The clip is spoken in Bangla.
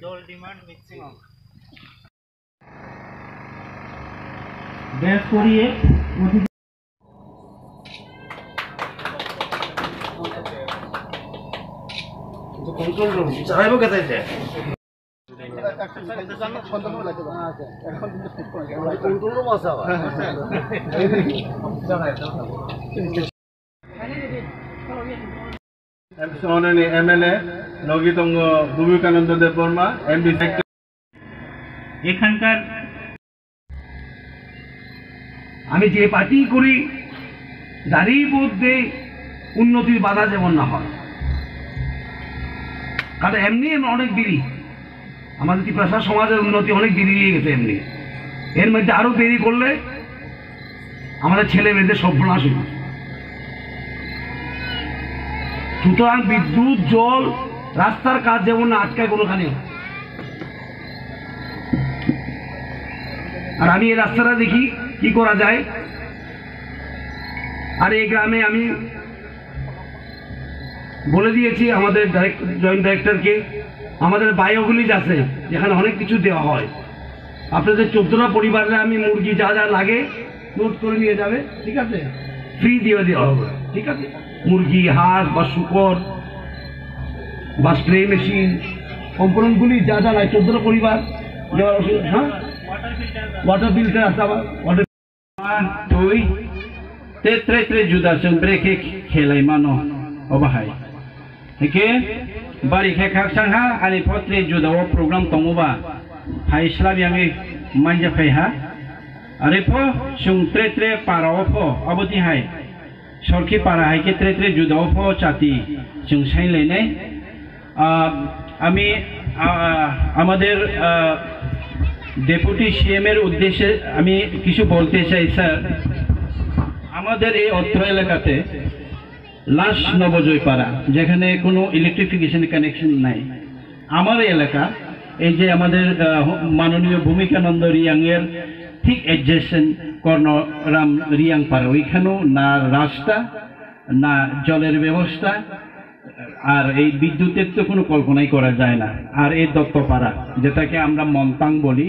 জল ডিমান্ড ম্যাক্সিমাম ব্যাস করিয়ে কন্ট্রোল রুম চালাইব কেটে কন্ট্রোল রুম আছে এমএলএ নগিতঙ্গ বিবেকানন্দ দেববর্মা এমপি এখানকার আমি যে পার্টি করি যারই মধ্যে উন্নতির বাধা যেমন না হয়, কারণ এমনি অনেক দেরি আমাদের ত্রিপুরা সমাজের উন্নতি অনেক দেরি নিয়ে গেছে। এমনি এর মধ্যে আরো দেরি করলে আমাদের ছেলে মেয়েদের সর্বনাশ হইবে। সুতরাং বিদ্যুৎ, জল, রাস্তার কাজ যেমন না আটকায় কোনোখানে। আর আমি এই রাস্তাটা দেখি কি করা যায়। আর এই গ্রামে আমি বলে দিয়েছি আমাদের জয়েন্ট ডাইরেক্টরকে, আমাদের বায়োগুলিজ আছে যেখানে অনেক কিছু দেওয়া হয়। আপনাদের 14টা পরিবারে আমি মুরগি যা যা লাগে নোট করে নিয়ে যাবে, ঠিক আছে? ফ্রি দিয়ে দেওয়া হবে, ঠিক আছে? মুরগি, হাঁস বা শুকর বা স্প্রে মেশিন কম্পোনেন্টগুলি যা যা লাগে 14টা পরিবার দেওয়ার। হ্যাঁ, ওয়াটার ফিল্টার আছে আবার। Water 1 2 3 judasen breke khelai mano obahai hike bari khe khak sangha ani potre judawo program tomuba hai islami ami manja phai ha are po sung tre parawo po aboti hai sorki para hai ke tre judawo po chati sung sain lene ami আমাদের ডেপুটি সিএম এর উদ্দেশ্যে আমি কিছু বলতে চাই। স্যার, আমাদের এই অত্র এলাকাতে লাশ নবজয়পাড়া যেখানে কোনো ইলেকট্রিফিকেশন কানেকশন নাই, আমার এলাকা এই যে আমাদের মাননীয় ভূমিকানন্দ রিয়াং এর ঠিক অ্যাডজেসেন্ট কর্ণরাম রিয়াং পাড়া, ওইখানেও না রাস্তা না জলের ব্যবস্থা, আর এই বিদ্যুতের তো কোনো কল্পনাই করা যায় না। আর এই দত্তপাড়া যেটাকে আমরা মন্তাং বলি,